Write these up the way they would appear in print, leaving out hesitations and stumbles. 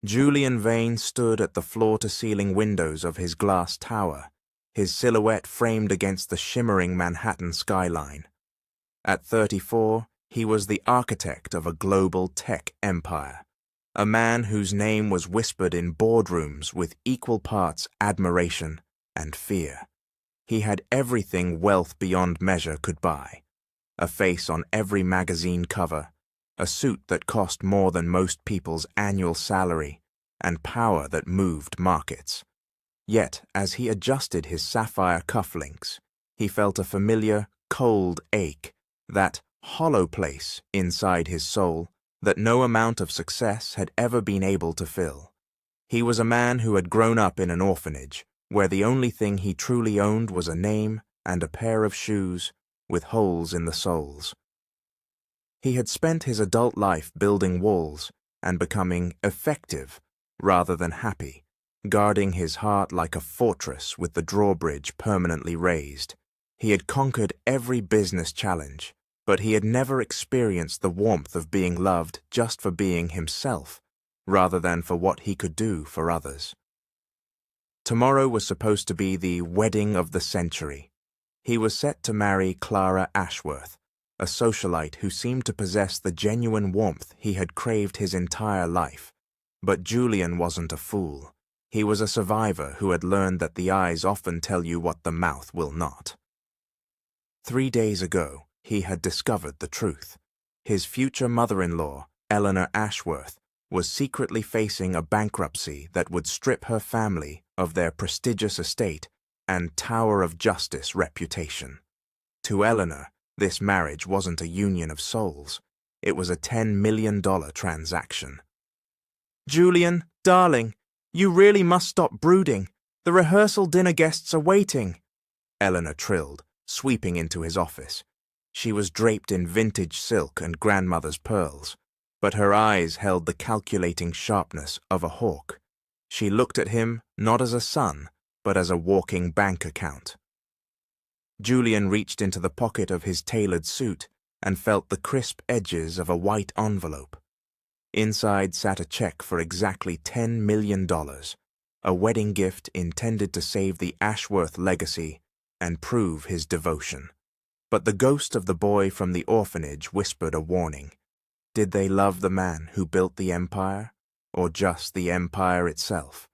Julian Vane stood at the floor-to-ceiling windows of his glass tower, his silhouette framed against the shimmering Manhattan skyline. At 34, he was the architect of a global tech empire, a man whose name was whispered in boardrooms with equal parts admiration and fear. He had everything wealth beyond measure could buy: a face on every magazine cover, a suit that cost more than most people's annual salary, and power that moved markets. Yet, as he adjusted his sapphire cufflinks, he felt a familiar, cold ache, that hollow place inside his soul that no amount of success had ever been able to fill. He was a man who had grown up in an orphanage, where the only thing he truly owned was a name and a pair of shoes with holes in the soles. He had spent his adult life building walls and becoming effective rather than happy, guarding his heart like a fortress with the drawbridge permanently raised. He had conquered every business challenge, but he had never experienced the warmth of being loved just for being himself, rather than for what he could do for others. Tomorrow was supposed to be the wedding of the century. He was set to marry Clara Ashworth, a socialite who seemed to possess the genuine warmth he had craved his entire life. But Julian wasn't a fool. He was a survivor who had learned that the eyes often tell you what the mouth will not. 3 days ago, he had discovered the truth. His future mother-in-law, Eleanor Ashworth, was secretly facing a bankruptcy that would strip her family of their prestigious estate and Tower of Justice reputation. To Eleanor, this marriage wasn't a union of souls. It was a $10 million transaction. "Julian, darling, you really must stop brooding. The rehearsal dinner guests are waiting," Eleanor trilled, sweeping into his office. She was draped in vintage silk and grandmother's pearls, but her eyes held the calculating sharpness of a hawk. She looked at him not as a son, but as a walking bank account. Julian reached into the pocket of his tailored suit and felt the crisp edges of a white envelope. Inside sat a check for exactly $10 million, a wedding gift intended to save the Ashworth legacy and prove his devotion. But the ghost of the boy from the orphanage whispered a warning. Did they love the man who built the empire, or just the empire itself?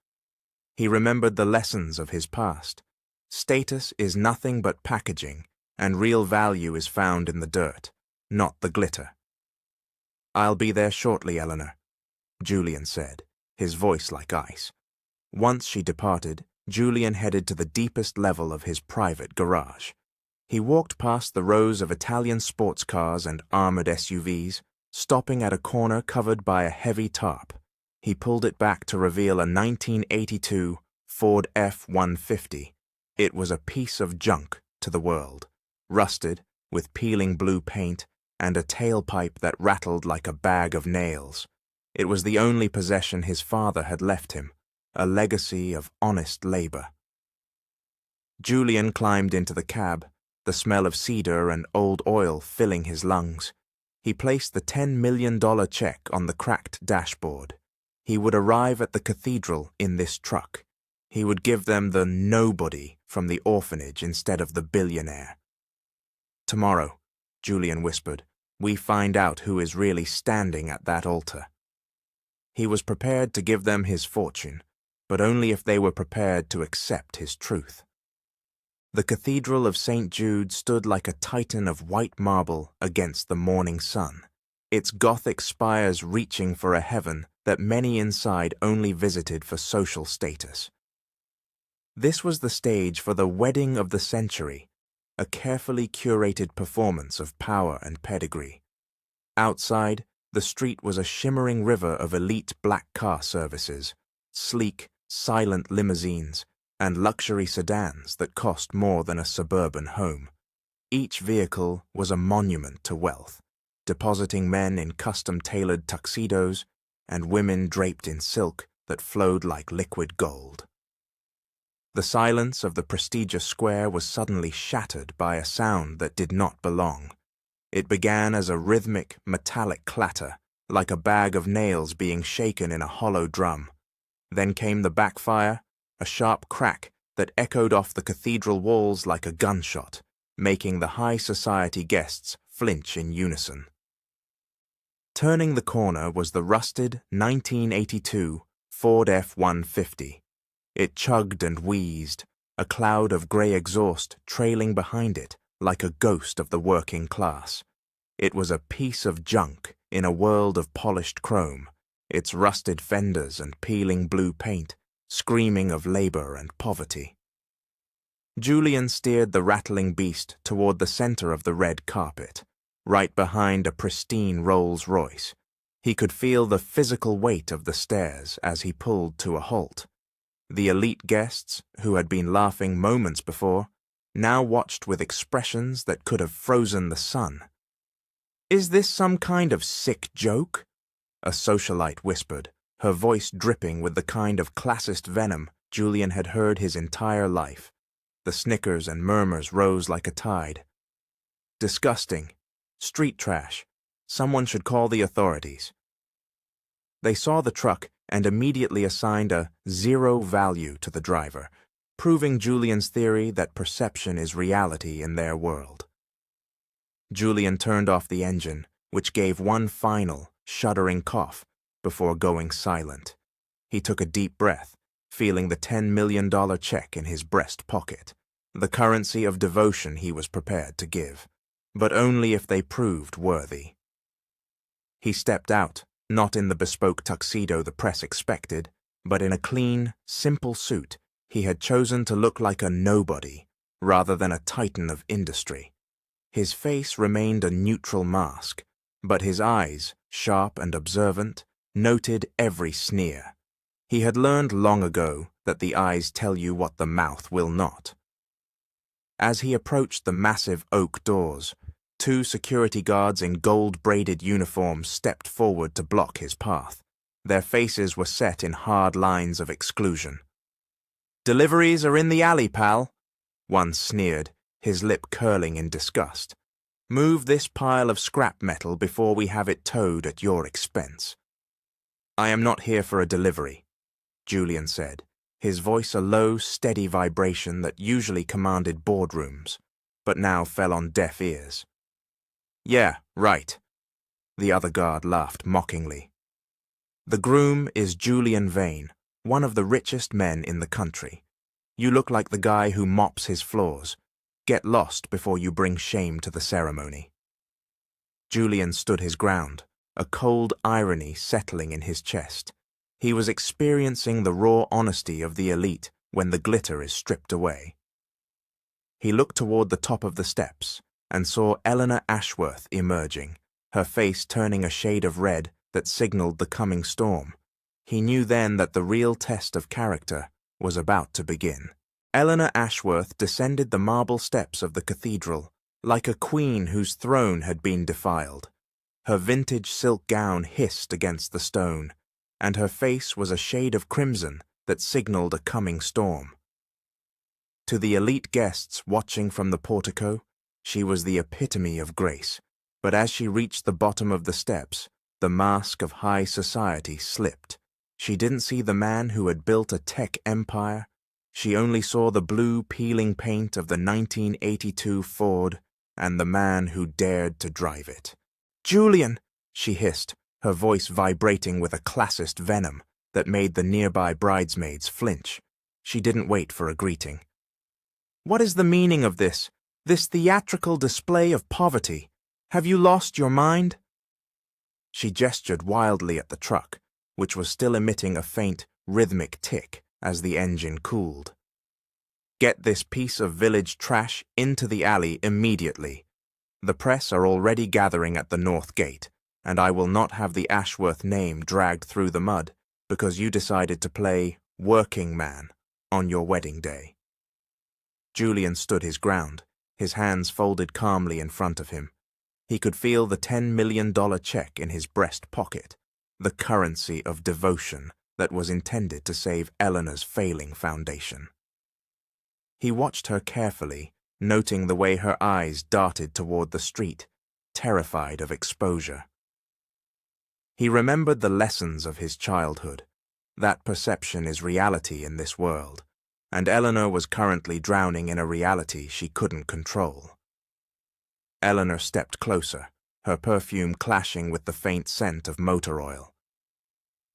He remembered the lessons of his past. Status is nothing but packaging, and real value is found in the dirt, not the glitter. "I'll be there shortly, Eleanor," Julian said, his voice like ice. Once she departed, Julian headed to the deepest level of his private garage. He walked past the rows of Italian sports cars and armored SUVs, stopping at a corner covered by a heavy tarp. He pulled it back to reveal a 1982 Ford F-150. It was a piece of junk to the world, rusted, with peeling blue paint, and a tailpipe that rattled like a bag of nails. It was the only possession his father had left him, a legacy of honest labor. Julian climbed into the cab, the smell of cedar and old oil filling his lungs. He placed the $10 million check on the cracked dashboard. He would arrive at the cathedral in this truck. He would give them the nobody from the orphanage instead of the billionaire. "Tomorrow," Julian whispered, "we find out who is really standing at that altar." He was prepared to give them his fortune, but only if they were prepared to accept his truth. The Cathedral of St. Jude stood like a titan of white marble against the morning sun, its Gothic spires reaching for a heaven that many inside only visited for social status. This was the stage for the wedding of the century, a carefully curated performance of power and pedigree. Outside, the street was a shimmering river of elite black car services, sleek, silent limousines, and luxury sedans that cost more than a suburban home. Each vehicle was a monument to wealth, depositing men in custom-tailored tuxedos and women draped in silk that flowed like liquid gold. The silence of the prestigious square was suddenly shattered by a sound that did not belong. It began as a rhythmic, metallic clatter, like a bag of nails being shaken in a hollow drum. Then came the backfire, a sharp crack that echoed off the cathedral walls like a gunshot, making the high society guests flinch in unison. Turning the corner was the rusted 1982 Ford F-150. It chugged and wheezed, a cloud of grey exhaust trailing behind it like a ghost of the working class. It was a piece of junk in a world of polished chrome, its rusted fenders and peeling blue paint screaming of labor and poverty. Julian steered the rattling beast toward the center of the red carpet, right behind a pristine Rolls-Royce. He could feel the physical weight of the stairs as he pulled to a halt. The elite guests, who had been laughing moments before, now watched with expressions that could have frozen the sun. "Is this some kind of sick joke?" a socialite whispered, her voice dripping with the kind of classist venom Julian had heard his entire life. The snickers and murmurs rose like a tide. "Disgusting. Street trash. Someone should call the authorities." They saw the truck and immediately assigned a 0 value to the driver, proving Julian's theory that perception is reality in their world. Julian turned off the engine, which gave one final, shuddering cough before going silent. He took a deep breath, feeling the $10 million check in his breast pocket, the currency of devotion he was prepared to give, but only if they proved worthy. He stepped out, not in the bespoke tuxedo the press expected, but in a clean, simple suit. He had chosen to look like a nobody, rather than a titan of industry. His face remained a neutral mask, but his eyes, sharp and observant, noted every sneer. He had learned long ago that the eyes tell you what the mouth will not. As he approached the massive oak doors, 2 security guards in gold-braided uniforms stepped forward to block his path. Their faces were set in hard lines of exclusion. "Deliveries are in the alley, pal," one sneered, his lip curling in disgust. "Move this pile of scrap metal before we have it towed at your expense." "I am not here for a delivery," Julian said, his voice a low, steady vibration that usually commanded boardrooms, but now fell on deaf ears. "Yeah, right," the other guard laughed mockingly. "The groom is Julian Vane, one of the richest men in the country. You look like the guy who mops his floors. Get lost before you bring shame to the ceremony." Julian stood his ground, a cold irony settling in his chest. He was experiencing the raw honesty of the elite when the glitter is stripped away. He looked toward the top of the steps and saw Eleanor Ashworth emerging, her face turning a shade of red that signaled the coming storm. He knew then that the real test of character was about to begin. Eleanor Ashworth descended the marble steps of the cathedral like a queen whose throne had been defiled. Her vintage silk gown hissed against the stone, and her face was a shade of crimson that signaled a coming storm. To the elite guests watching from the portico, she was the epitome of grace, but as she reached the bottom of the steps, the mask of high society slipped. She didn't see the man who had built a tech empire. She only saw the blue peeling paint of the 1982 Ford and the man who dared to drive it. "Julian!" she hissed, her voice vibrating with a classist venom that made the nearby bridesmaids flinch. She didn't wait for a greeting. "What is the meaning of this theatrical display of poverty? Have you lost your mind?" She gestured wildly at the truck, which was still emitting a faint, rhythmic tick as the engine cooled. "Get this piece of village trash into the alley immediately. The press are already gathering at the north gate, and I will not have the Ashworth name dragged through the mud because you decided to play working man on your wedding day." Julian stood his ground, his hands folded calmly in front of him. He could feel the $10 million check in his breast pocket, the currency of devotion that was intended to save Eleanor's failing foundation. He watched her carefully, noting the way her eyes darted toward the street, terrified of exposure. He remembered the lessons of his childhood. That perception is reality in this world, and Eleanor was currently drowning in a reality she couldn't control. Eleanor stepped closer, her perfume clashing with the faint scent of motor oil.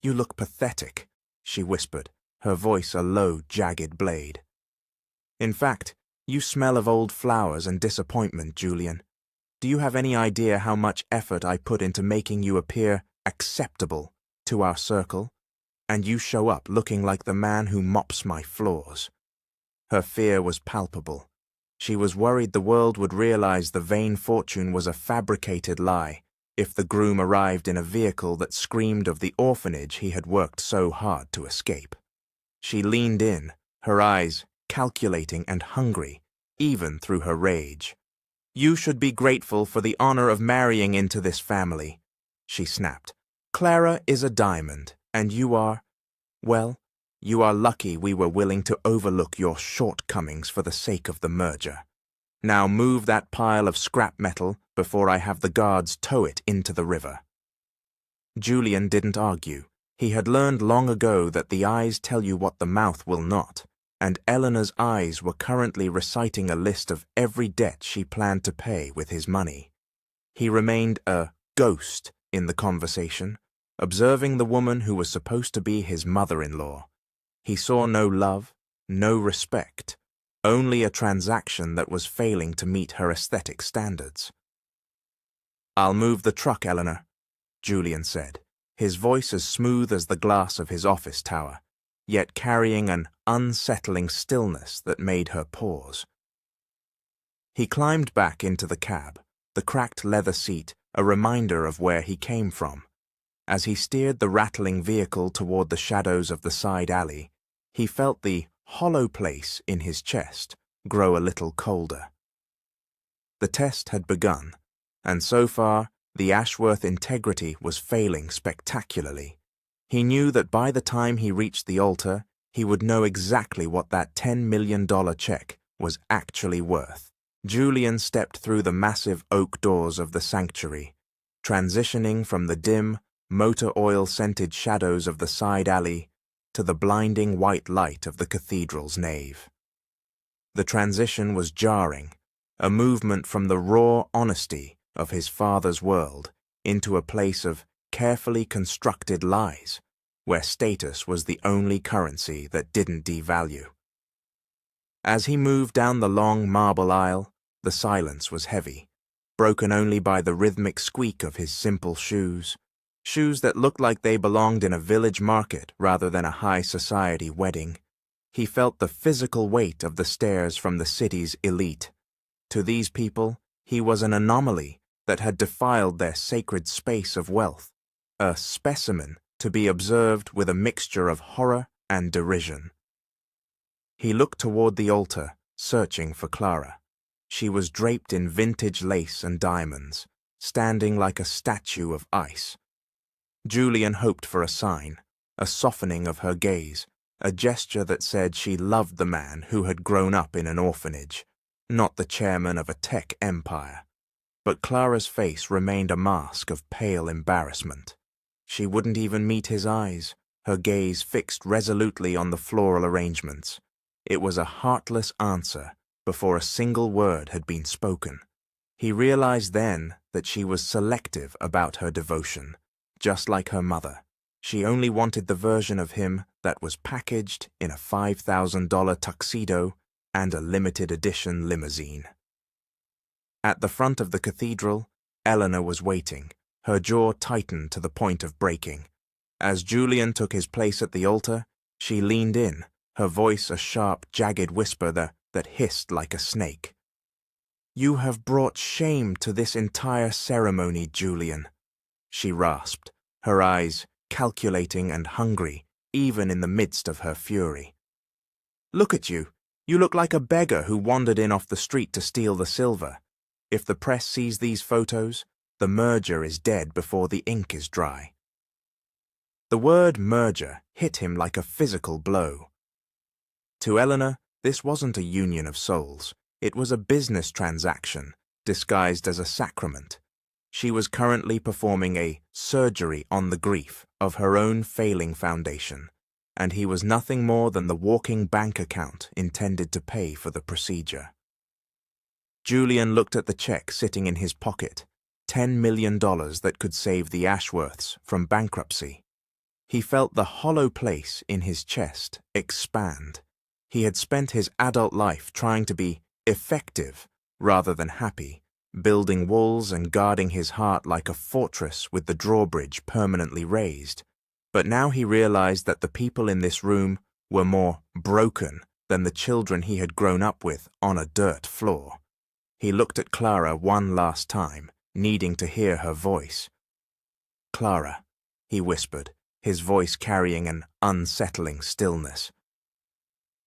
"You look pathetic," she whispered, her voice a low, jagged blade. "In fact, you smell of old flowers and disappointment, Julian. Do you have any idea how much effort I put into making you appear acceptable to our circle? And you show up looking like the man who mops my floors." Her fear was palpable. She was worried the world would realize the vain fortune was a fabricated lie if the groom arrived in a vehicle that screamed of the orphanage he had worked so hard to escape. She leaned in, her eyes calculating and hungry, even through her rage. "You should be grateful for the honor of marrying into this family," she snapped. "Clara is a diamond, and you are, well, you are lucky we were willing to overlook your shortcomings for the sake of the merger. Now move that pile of scrap metal before I have the guards tow it into the river." Julian didn't argue. He had learned long ago that the eyes tell you what the mouth will not, and Eleanor's eyes were currently reciting a list of every debt she planned to pay with his money. He remained a ghost in the conversation, observing the woman who was supposed to be his mother-in-law. He saw no love, no respect, only a transaction that was failing to meet her aesthetic standards. "I'll move the truck, Eleanor," Julian said, his voice as smooth as the glass of his office tower, yet carrying an unsettling stillness that made her pause. He climbed back into the cab, the cracked leather seat a reminder of where he came from. As he steered the rattling vehicle toward the shadows of the side alley, he felt the hollow place in his chest grow a little colder. The test had begun, and so far, the Ashworth integrity was failing spectacularly. He knew that by the time he reached the altar, he would know exactly what that $10 million check was actually worth. Julian stepped through the massive oak doors of the sanctuary, transitioning from the dim, motor oil-scented shadows of the side alley to the blinding white light of the cathedral's nave. The transition was jarring, a movement from the raw honesty of his father's world into a place of carefully constructed lies, where status was the only currency that didn't devalue. As he moved down the long marble aisle, the silence was heavy, broken only by the rhythmic squeak of his simple shoes that looked like they belonged in a village market rather than a high society wedding. He felt the physical weight of the stairs from the city's elite. To these people, he was an anomaly that had defiled their sacred space of wealth, a specimen to be observed with a mixture of horror and derision. He looked toward the altar, searching for Clara. She was draped in vintage lace and diamonds, standing like a statue of ice. Julian hoped for a sign, a softening of her gaze, a gesture that said she loved the man who had grown up in an orphanage, not the chairman of a tech empire. But Clara's face remained a mask of pale embarrassment. She wouldn't even meet his eyes, her gaze fixed resolutely on the floral arrangements. It was a heartless answer before a single word had been spoken. He realized then that she was selective about her devotion, just like her mother. She only wanted the version of him that was packaged in a $5,000 tuxedo and a limited edition limousine. At the front of the cathedral, Eleanor was waiting, her jaw tightened to the point of breaking. As Julian took his place at the altar, she leaned in, her voice a sharp, jagged whisper that hissed like a snake. "You have brought shame to this entire ceremony, Julian," she rasped, her eyes calculating and hungry, even in the midst of her fury. "Look at you. You look like a beggar who wandered in off the street to steal the silver. If the press sees these photos, the merger is dead before the ink is dry." The word merger hit him like a physical blow. To Eleanor, this wasn't a union of souls. It was a business transaction, disguised as a sacrament. She was currently performing a surgery on the grief of her own failing foundation, and he was nothing more than the walking bank account intended to pay for the procedure. Julian looked at the check sitting in his pocket, $10 million that could save the Ashworths from bankruptcy. He felt the hollow place in his chest expand. He had spent his adult life trying to be effective rather than happy, building walls and guarding his heart like a fortress with the drawbridge permanently raised. But now he realized that the people in this room were more broken than the children he had grown up with on a dirt floor. He looked at Clara one last time, needing to hear her voice. "Clara," he whispered, his voice carrying an unsettling stillness.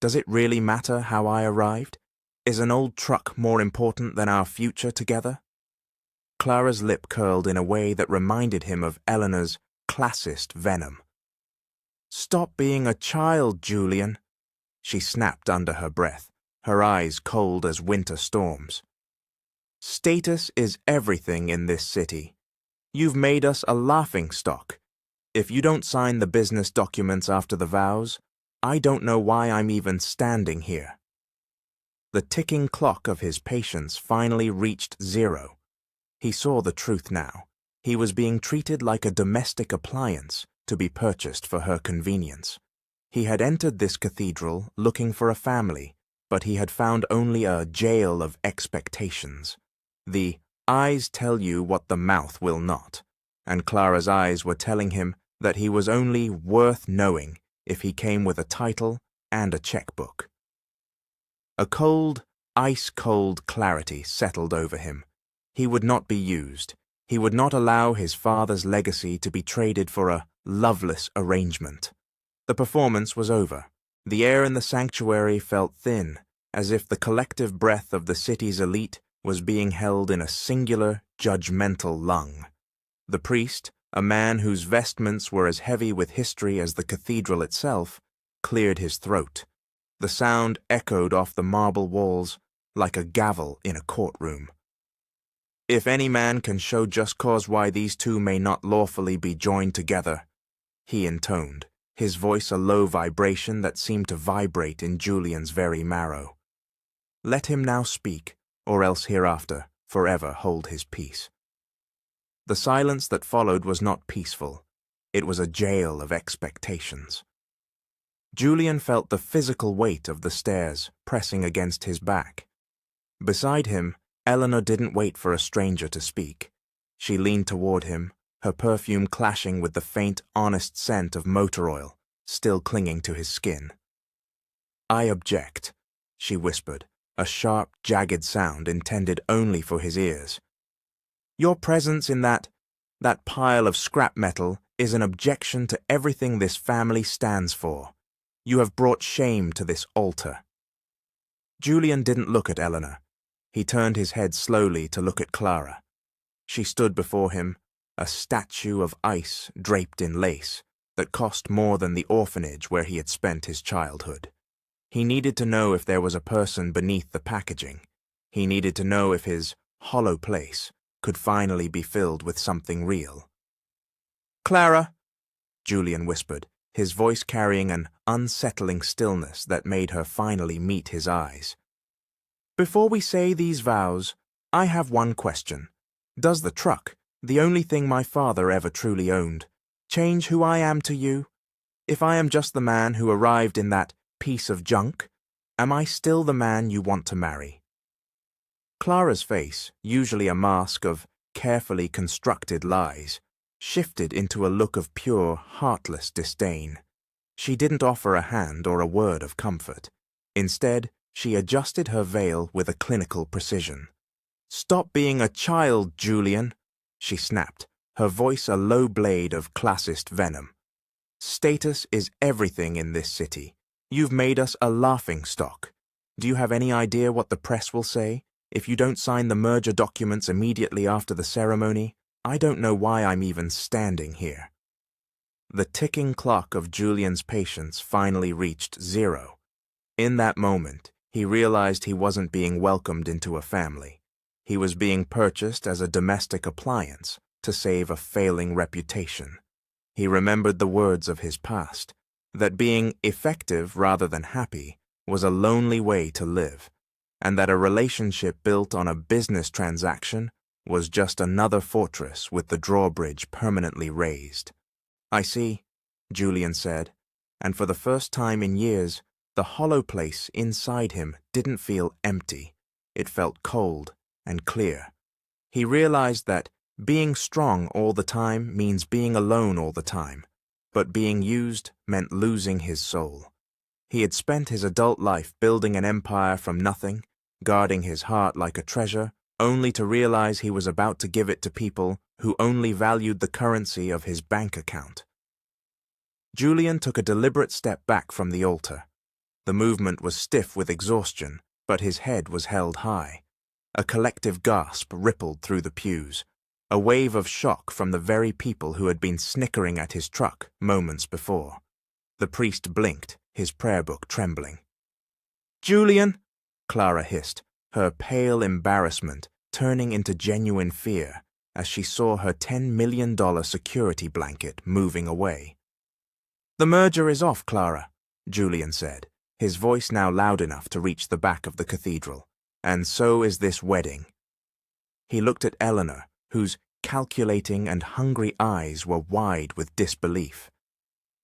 "Does it really matter how I arrived? Is an old truck more important than our future together?" Clara's lip curled in a way that reminded him of Eleanor's classist venom. "Stop being a child, Julian," she snapped under her breath, her eyes cold as winter storms. "Status is everything in this city. You've made us a laughingstock. If you don't sign the business documents after the vows, I don't know why I'm even standing here." The ticking clock of his patience finally reached 0. He saw the truth now. He was being treated like a domestic appliance to be purchased for her convenience. He had entered this cathedral looking for a family, but he had found only a jail of expectations. The eyes tell you what the mouth will not, and Clara's eyes were telling him that he was only worth knowing if he came with a title and a checkbook. A cold, ice-cold clarity settled over him. He would not be used. He would not allow his father's legacy to be traded for a loveless arrangement. The performance was over. The air in the sanctuary felt thin, as if the collective breath of the city's elite was being held in a singular, judgmental lung. The priest, a man whose vestments were as heavy with history as the cathedral itself, cleared his throat. The sound echoed off the marble walls like a gavel in a courtroom. "If any man can show just cause why these two may not lawfully be joined together," he intoned, his voice a low vibration that seemed to vibrate in Julian's very marrow. "Let him now speak, or else hereafter forever hold his peace." The silence that followed was not peaceful. It was a jail of expectations. Julian felt the physical weight of the stairs pressing against his back. Beside him, Eleanor didn't wait for a stranger to speak. She leaned toward him, her perfume clashing with the faint, honest scent of motor oil still clinging to his skin. "I object," she whispered, a sharp, jagged sound intended only for his ears. "Your presence in that pile of scrap metal is an objection to everything this family stands for. You have brought shame to this altar." Julian didn't look at Eleanor. He turned his head slowly to look at Clara. She stood before him, a statue of ice draped in lace that cost more than the orphanage where he had spent his childhood. He needed to know if there was a person beneath the packaging. He needed to know if his hollow place could finally be filled with something real. "Clara," Julian whispered, his voice carrying an unsettling stillness that made her finally meet his eyes. "Before we say these vows, I have one question. Does the truck, the only thing my father ever truly owned, change who I am to you? If I am just the man who arrived in that piece of junk, am I still the man you want to marry?" Clara's face, usually a mask of carefully constructed lies, shifted into a look of pure, heartless disdain. She didn't offer a hand or a word of comfort. Instead, she adjusted her veil with a clinical precision. "Stop being a child, Julian," she snapped, her voice a low blade of classist venom. "Status is everything in this city. You've made us a laughingstock. Do you have any idea what the press will say? If you don't sign the merger documents immediately after the ceremony, I don't know why I'm even standing here." The ticking clock of Julian's patience finally reached 0. In that moment, he realized he wasn't being welcomed into a family. He was being purchased as a domestic appliance to save a failing reputation. He remembered the words of his past, that being effective rather than happy was a lonely way to live, and that a relationship built on a business transaction was just another fortress with the drawbridge permanently raised. "I see," Julian said, and for the first time in years, the hollow place inside him didn't feel empty. It felt cold and clear. He realized that being strong all the time means being alone all the time, but being used meant losing his soul. He had spent his adult life building an empire from nothing, guarding his heart like a treasure, only to realize he was about to give it to people who only valued the currency of his bank account. Julian took a deliberate step back from the altar. The movement was stiff with exhaustion, but his head was held high. A collective gasp rippled through the pews, a wave of shock from the very people who had been snickering at his truck moments before. The priest blinked, his prayer book trembling. "Julian," Clara hissed, her pale embarrassment turning into genuine fear as she saw her $10 million security blanket moving away. "The merger is off, Clara," Julian said, his voice now loud enough to reach the back of the cathedral. "And so is this wedding." He looked at Eleanor, whose calculating and hungry eyes were wide with disbelief.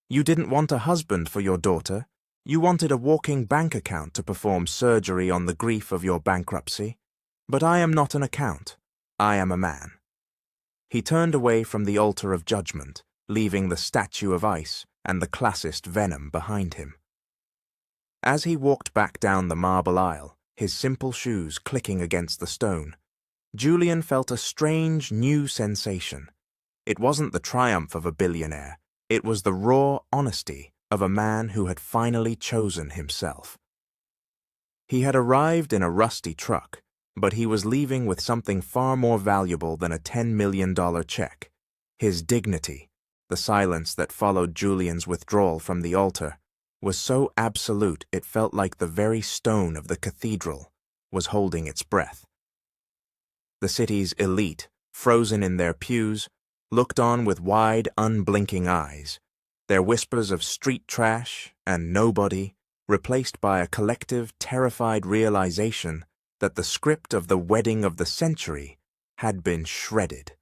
"You didn't want a husband for your daughter. You wanted a walking bank account to perform surgery on the grief of your bankruptcy. But I am not an account. I am a man." He turned away from the altar of judgment, leaving the statue of ice and the classist venom behind him. As he walked back down the marble aisle, his simple shoes clicking against the stone, Julian felt a strange new sensation. It wasn't the triumph of a billionaire. It was the raw honesty of a man who had finally chosen himself. He had arrived in a rusty truck, but he was leaving with something far more valuable than a $10 million check. His dignity, the silence that followed Julian's withdrawal from the altar, was so absolute it felt like the very stone of the cathedral was holding its breath. The city's elite, frozen in their pews, looked on with wide, unblinking eyes, their whispers of street trash and nobody replaced by a collective, terrified realization that the script of the wedding of the century had been shredded.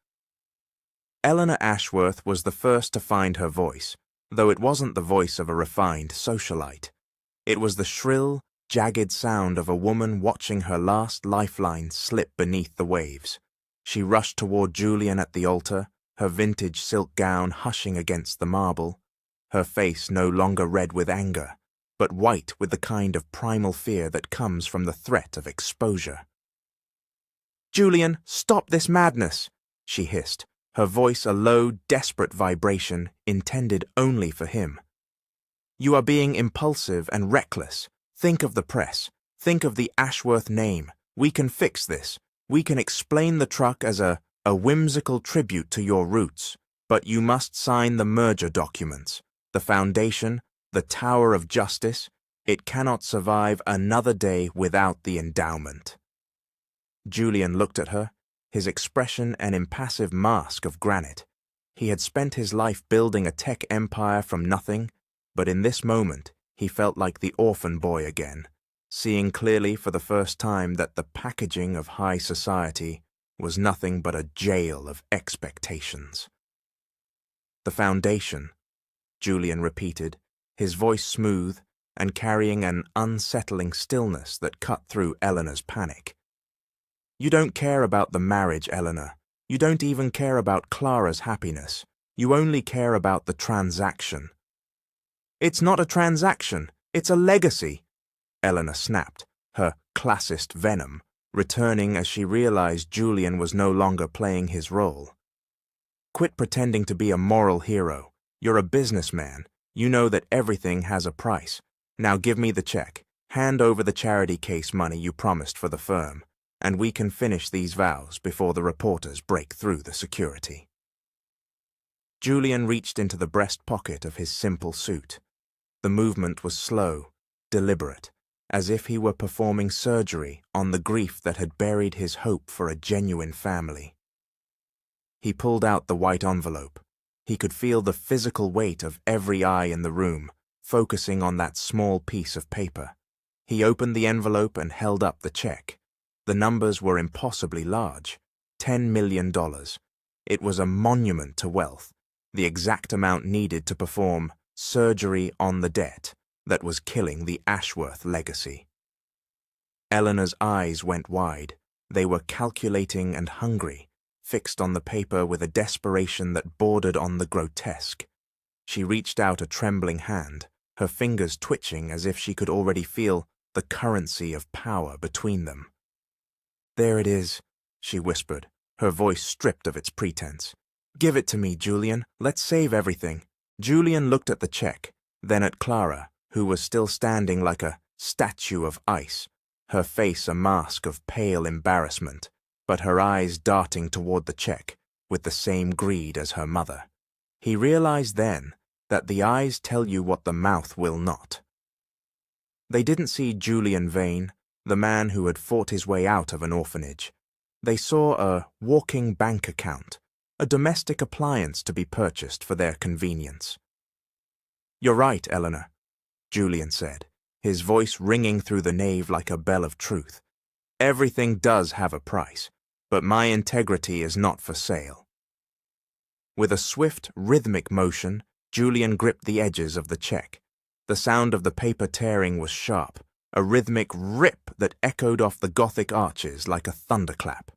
Eleanor Ashworth was the first to find her voice, though it wasn't the voice of a refined socialite. It was the shrill, jagged sound of a woman watching her last lifeline slip beneath the waves. She rushed toward Julian at the altar, her vintage silk gown hushing against the marble, her face no longer red with anger, but white with the kind of primal fear that comes from the threat of exposure. "Julian, stop this madness!" she hissed, her voice a low, desperate vibration intended only for him. "You are being impulsive and reckless. Think of the press. Think of the Ashworth name. We can fix this. We can explain the truck as a whimsical tribute to your roots, but you must sign the merger documents, the foundation, the Tower of Justice. It cannot survive another day without the endowment." Julian looked at her, his expression an impassive mask of granite. He had spent his life building a tech empire from nothing, but in this moment he felt like the orphan boy again, seeing clearly for the first time that the packaging of high society was nothing but a jail of expectations. "The foundation," Julian repeated, his voice smooth and carrying an unsettling stillness that cut through Eleanor's panic. "You don't care about the marriage, Eleanor. You don't even care about Clara's happiness. You only care about the transaction." "It's not a transaction. It's a legacy," Eleanor snapped, her classist venom returning as she realized Julian was no longer playing his role. "Quit pretending to be a moral hero. You're a businessman. You know that everything has a price. Now give me the check. Hand over the charity case money you promised for the firm, and we can finish these vows before the reporters break through the security." Julian reached into the breast pocket of his simple suit. The movement was slow, deliberate, as if he were performing surgery on the grief that had buried his hope for a genuine family. He pulled out the white envelope. He could feel the physical weight of every eye in the room, focusing on that small piece of paper. He opened the envelope and held up the check. The numbers were impossibly large. $10 million. It was a monument to wealth, the exact amount needed to perform surgery on the debt that was killing the Ashworth legacy. Eleanor's eyes went wide. They were calculating and hungry, fixed on the paper with a desperation that bordered on the grotesque. She reached out a trembling hand, her fingers twitching as if she could already feel the currency of power between them. "There it is," she whispered, her voice stripped of its pretense. "Give it to me, Julian. Let's save everything." Julian looked at the check, then at Clara, who was still standing like a statue of ice, her face a mask of pale embarrassment, but her eyes darting toward the check with the same greed as her mother. He realized then that the eyes tell you what the mouth will not. They didn't see Julian Vane, the man who had fought his way out of an orphanage. They saw a walking bank account, a domestic appliance to be purchased for their convenience. "You're right, Eleanor," Julian said, his voice ringing through the nave like a bell of truth. "Everything does have a price, but my integrity is not for sale." With a swift, rhythmic motion, Julian gripped the edges of the check. The sound of the paper tearing was sharp, a rhythmic rip that echoed off the Gothic arches like a thunderclap.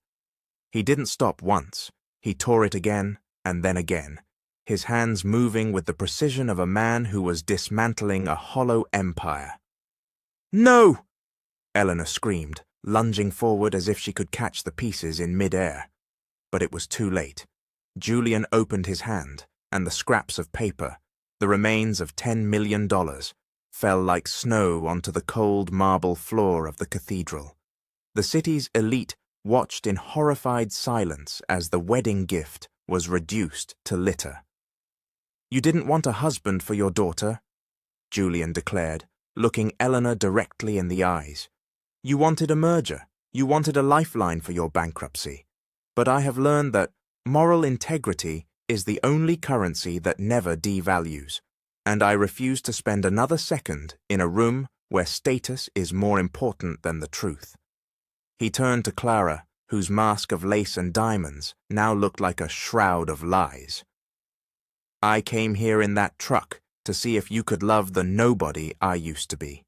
He didn't stop once. He tore it again and then again, his hands moving with the precision of a man who was dismantling a hollow empire. "No!" Eleanor screamed, lunging forward as if she could catch the pieces in mid-air. But it was too late. Julian opened his hand, and the scraps of paper, the remains of $10 million, fell like snow onto the cold marble floor of the cathedral. The city's elite watched in horrified silence as the wedding gift was reduced to litter. "You didn't want a husband for your daughter," Julian declared, looking Eleanor directly in the eyes. "You wanted a merger. You wanted a lifeline for your bankruptcy. But I have learned that moral integrity is the only currency that never devalues, and I refuse to spend another second in a room where status is more important than the truth." He turned to Clara, whose mask of lace and diamonds now looked like a shroud of lies. "I came here in that truck to see if you could love the nobody I used to be.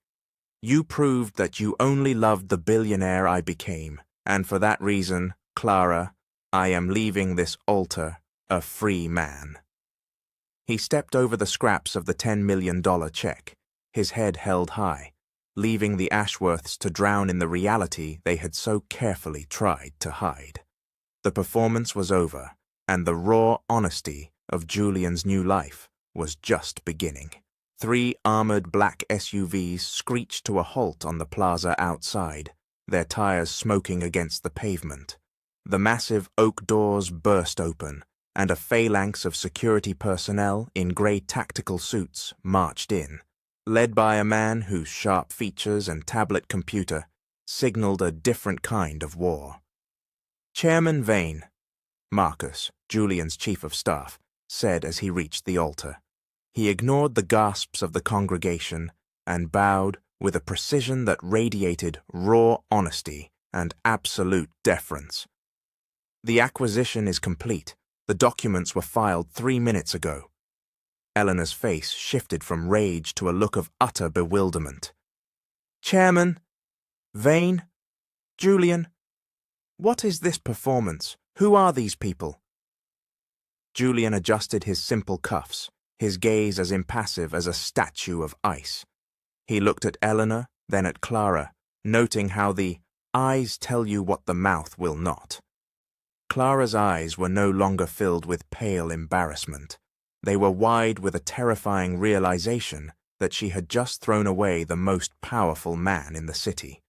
You proved that you only loved the billionaire I became, and for that reason, Clara, I am leaving this altar a free man." He stepped over the scraps of the $10 million check, his head held high, leaving the Ashworths to drown in the reality they had so carefully tried to hide. The performance was over, and the raw honesty of Julian's new life was just beginning. 3 armored black SUVs screeched to a halt on the plaza outside, their tires smoking against the pavement. The massive oak doors burst open, and a phalanx of security personnel in grey tactical suits marched in, led by a man whose sharp features and tablet computer signaled a different kind of war. "Chairman Vane," Marcus, Julian's chief of staff, said as he reached the altar. He ignored the gasps of the congregation and bowed with a precision that radiated raw honesty and absolute deference. "The acquisition is complete. The documents were filed 3 minutes ago." Eleanor's face shifted from rage to a look of utter bewilderment. "Chairman, Vane, Julian, what is this performance? Who are these people?" Julian adjusted his simple cuffs, his gaze as impassive as a statue of ice. He looked at Eleanor, then at Clara, noting how the eyes tell you what the mouth will not. Clara's eyes were no longer filled with pale embarrassment. They were wide with a terrifying realization that she had just thrown away the most powerful man in the city.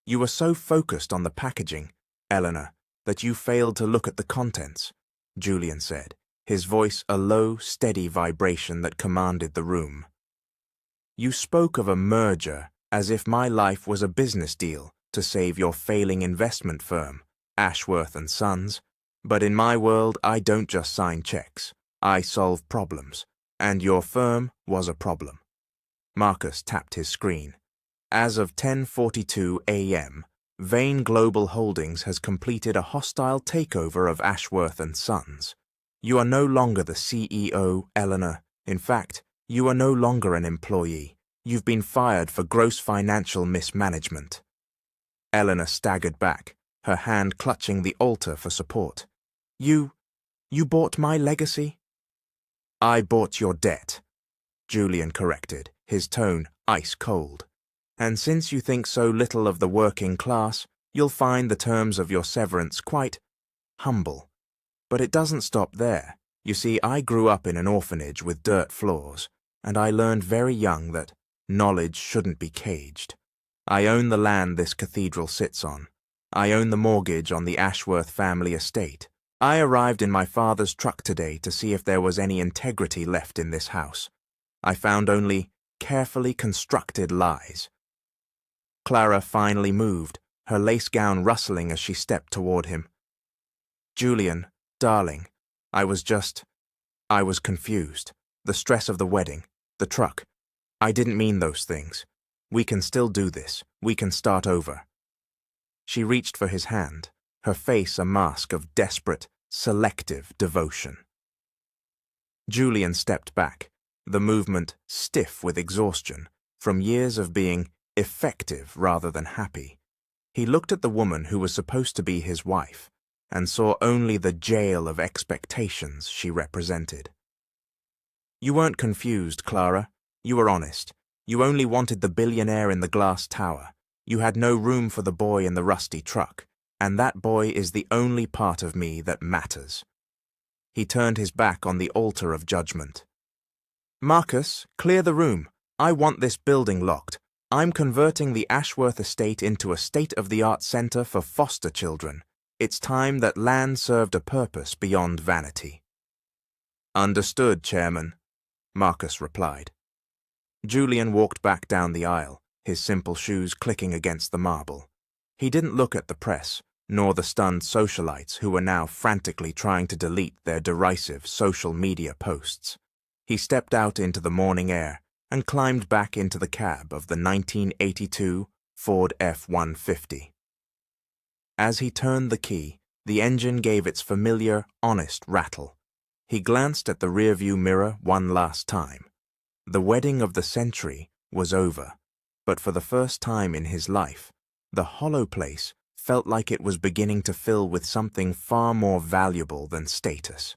"You were so focused on the packaging, Eleanor, that you failed to look at the contents," Julian said, his voice a low, steady vibration that commanded the room. "You spoke of a merger as if my life was a business deal to save your failing investment firm, Ashworth and Sons. But in my world, I don't just sign checks. I solve problems, and your firm was a problem. Marcus tapped his screen. As of 10:42 a.m., Vane Global Holdings has completed a hostile takeover of Ashworth and Sons. You are no longer the CEO, Eleanor. In fact, you are no longer an employee. You've been fired for gross financial mismanagement. Eleanor staggered back, her hand clutching the altar for support. You bought my legacy? I bought your debt, Julian corrected, his tone ice cold. And since you think so little of the working class, you'll find the terms of your severance quite humble. But it doesn't stop there. You see, I grew up in an orphanage with dirt floors, and I learned very young that knowledge shouldn't be caged. I own the land this cathedral sits on. I own the mortgage on the Ashworth family estate. I arrived in my father's truck today to see if there was any integrity left in this house. I found only carefully constructed lies. Clara finally moved, her lace gown rustling as she stepped toward him. Julian, darling, I was confused. The stress of the wedding, the truck. I didn't mean those things. We can still do this. We can start over. She reached for his hand, her face a mask of desperate, selective devotion. Julian stepped back, the movement stiff with exhaustion, from years of being effective rather than happy. He looked at the woman who was supposed to be his wife, and saw only the jail of expectations she represented. You weren't confused, Clara. You were honest. You only wanted the billionaire in the glass tower. You had no room for the boy in the rusty truck, and that boy is the only part of me that matters. He turned his back on the altar of judgment. Marcus, clear the room. I want this building locked. I'm converting the Ashworth estate into a state-of-the-art center for foster children. It's time that land served a purpose beyond vanity. Understood, Chairman, Marcus replied. Julian walked back down the aisle, his simple shoes clicking against the marble. He didn't look at the press, nor the stunned socialites who were now frantically trying to delete their derisive social media posts. He stepped out into the morning air and climbed back into the cab of the 1982 Ford F-150. As he turned the key, the engine gave its familiar, honest rattle. He glanced at the rearview mirror one last time. The wedding of the century was over, but for the first time in his life, the hollow place felt like it was beginning to fill with something far more valuable than status.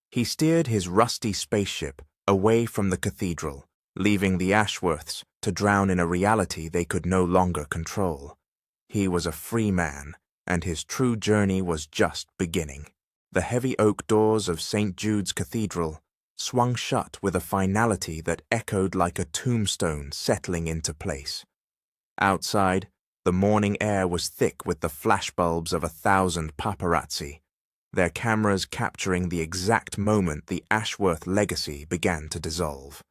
He steered his rusty spaceship away from the cathedral, leaving the Ashworths to drown in a reality they could no longer control. He was a free man, and his true journey was just beginning. The heavy oak doors of St. Jude's Cathedral swung shut with a finality that echoed like a tombstone settling into place. Outside, the morning air was thick with the flashbulbs of 1,000 paparazzi, their cameras capturing the exact moment the Ashworth legacy began to dissolve.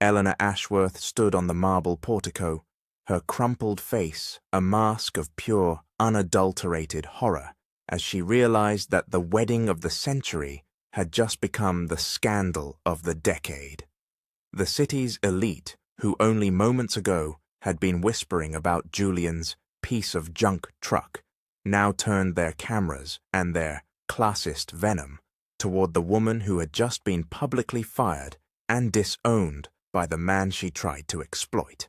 Eleanor Ashworth stood on the marble portico, her crumpled face a mask of pure, unadulterated horror, as she realized that the wedding of the century had just become the scandal of the decade. The city's elite, who only moments ago had been whispering about Julian's piece of junk truck, now turned their cameras and their classist venom toward the woman who had just been publicly fired and disowned by the man she tried to exploit.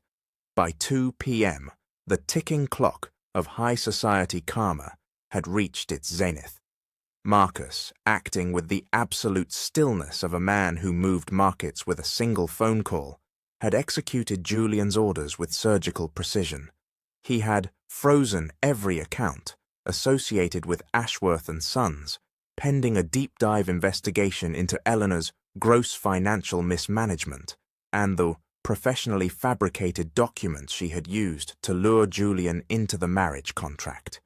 By 2 p.m., the ticking clock of high society karma had reached its zenith. Marcus, acting with the absolute stillness of a man who moved markets with a single phone call, had executed Julian's orders with surgical precision. He had frozen every account associated with Ashworth and Sons, pending a deep-dive investigation into Eleanor's gross financial mismanagement and the professionally fabricated documents she had used to lure Julian into the marriage contract.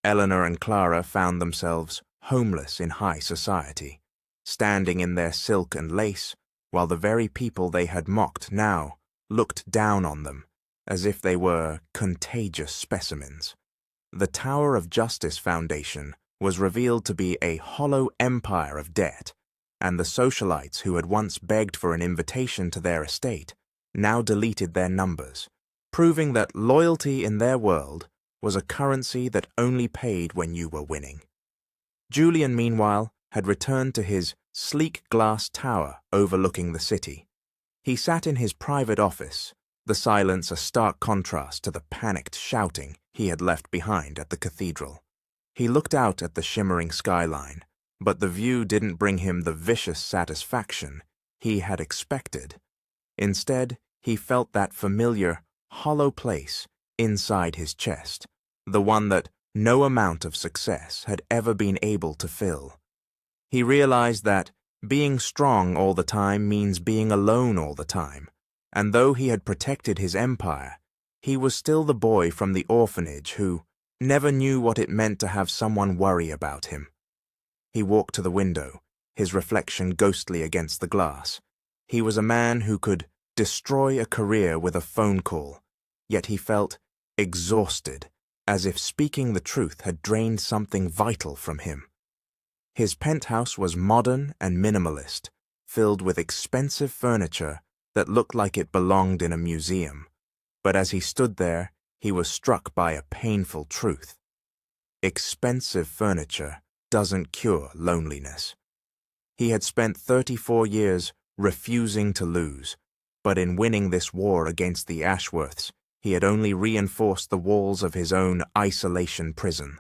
Eleanor and Clara found themselves homeless in high society, standing in their silk and lace, while the very people they had mocked now looked down on them as if they were contagious specimens. The Tower of Justice Foundation was revealed to be a hollow empire of debt, and the socialites who had once begged for an invitation to their estate now deleted their numbers, proving that loyalty in their world was a currency that only paid when you were winning. Julian, meanwhile, had returned to his sleek glass tower overlooking the city. He sat in his private office, the silence a stark contrast to the panicked shouting he had left behind at the cathedral. He looked out at the shimmering skyline, but the view didn't bring him the vicious satisfaction he had expected. Instead, he felt that familiar, hollow place inside his chest, the one that no amount of success had ever been able to fill. He realized that being strong all the time means being alone all the time, and though he had protected his empire, he was still the boy from the orphanage who never knew what it meant to have someone worry about him. He walked to the window, his reflection ghostly against the glass. He was a man who could destroy a career with a phone call, yet he felt exhausted, as if speaking the truth had drained something vital from him. His penthouse was modern and minimalist, filled with expensive furniture that looked like it belonged in a museum. But as he stood there, he was struck by a painful truth. Expensive furniture doesn't cure loneliness. He had spent 34 years refusing to lose, but in winning this war against the Ashworths, he had only reinforced the walls of his own isolation prison.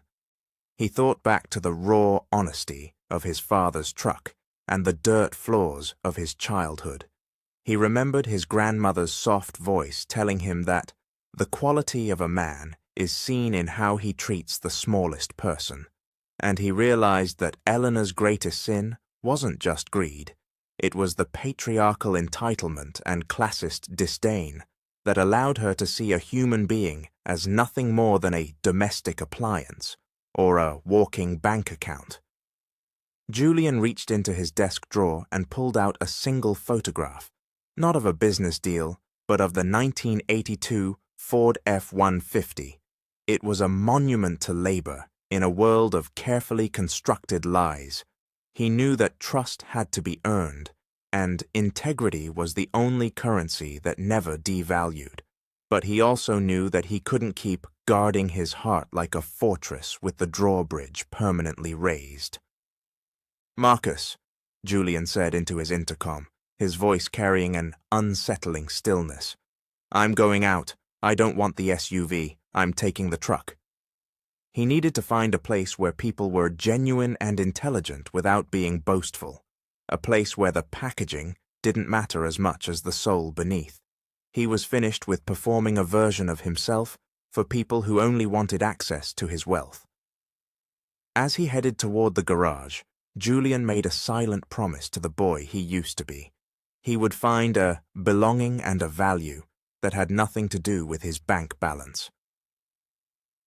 He thought back to the raw honesty of his father's truck and the dirt floors of his childhood. He remembered his grandmother's soft voice telling him that the quality of a man is seen in how he treats the smallest person, and he realized that Eleanor's greatest sin wasn't just greed. It was the patriarchal entitlement and classist disdain that allowed her to see a human being as nothing more than a domestic appliance or a walking bank account. Julian reached into his desk drawer and pulled out a single photograph, not of a business deal, but of the 1982 Ford F-150. It was a monument to labor in a world of carefully constructed lies. He knew that trust had to be earned, and integrity was the only currency that never devalued. But he also knew that he couldn't keep guarding his heart like a fortress with the drawbridge permanently raised. "Marcus," Julian said into his intercom, his voice carrying an unsettling stillness. "I'm going out. I don't want the SUV. I'm taking the truck." He needed to find a place where people were genuine and intelligent without being boastful, a place where the packaging didn't matter as much as the soul beneath. He was finished with performing a version of himself for people who only wanted access to his wealth. As he headed toward the garage, Julian made a silent promise to the boy he used to be. He would find a belonging and a value that had nothing to do with his bank balance.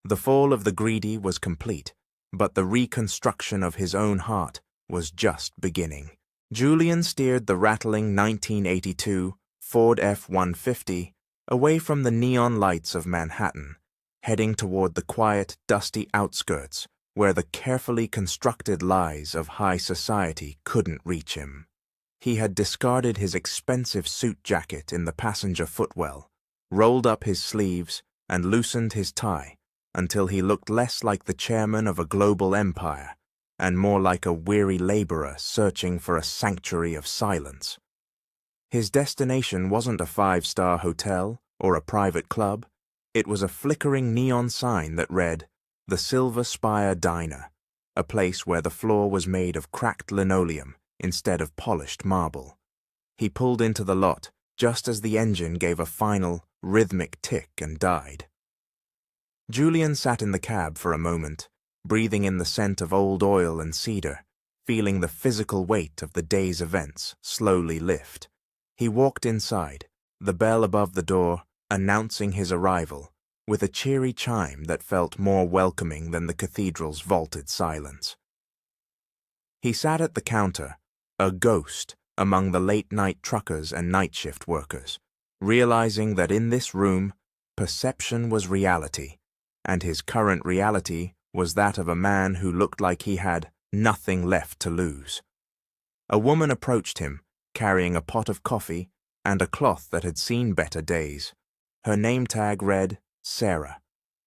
The fall of the greedy was complete, but the reconstruction of his own heart was just beginning. Julian steered the rattling 1982 Ford F-150 away from the neon lights of Manhattan, heading toward the quiet, dusty outskirts where the carefully constructed lies of high society couldn't reach him. He had discarded his expensive suit jacket in the passenger footwell, rolled up his sleeves, and loosened his tie until he looked less like the chairman of a global empire and more like a weary laborer searching for a sanctuary of silence. His destination wasn't a five-star hotel or a private club. It was a flickering neon sign that read, "The Silver Spire Diner," a place where the floor was made of cracked linoleum instead of polished marble. He pulled into the lot just as the engine gave a final, rhythmic tick and died. Julian sat in the cab for a moment, breathing in the scent of old oil and cedar, feeling the physical weight of the day's events slowly lift. He walked inside, the bell above the door announcing his arrival, with a cheery chime that felt more welcoming than the cathedral's vaulted silence. He sat at the counter, a ghost among the late-night truckers and night shift workers, realizing that in this room perception was reality, and his current reality was that of a man who looked like he had nothing left to lose. A woman approached him, carrying a pot of coffee and a cloth that had seen better days. Her name tag read Sarah.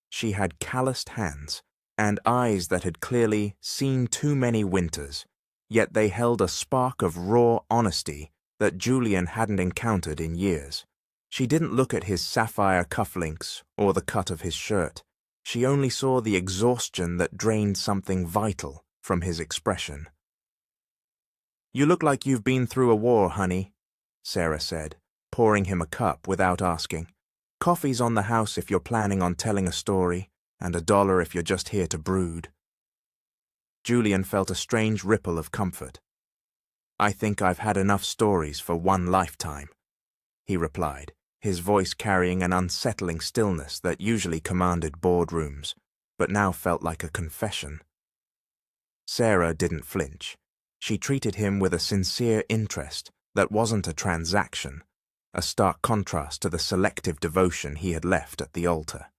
She had calloused hands and eyes that had clearly seen too many winters, yet they held a spark of raw honesty that Julian hadn't encountered in years. She didn't look at his sapphire cufflinks or the cut of his shirt. She only saw the exhaustion that drained something vital from his expression. "You look like you've been through a war, honey," Sarah said, pouring him a cup without asking. "Coffee's on the house if you're planning on telling a story, and $1 if you're just here to brood." Julian felt a strange ripple of comfort. "I think I've had enough stories for one lifetime," he replied, his voice carrying an unsettling stillness that usually commanded boardrooms, but now felt like a confession. Sarah didn't flinch. She treated him with a sincere interest that wasn't a transaction, a stark contrast to the selective devotion he had left at the altar.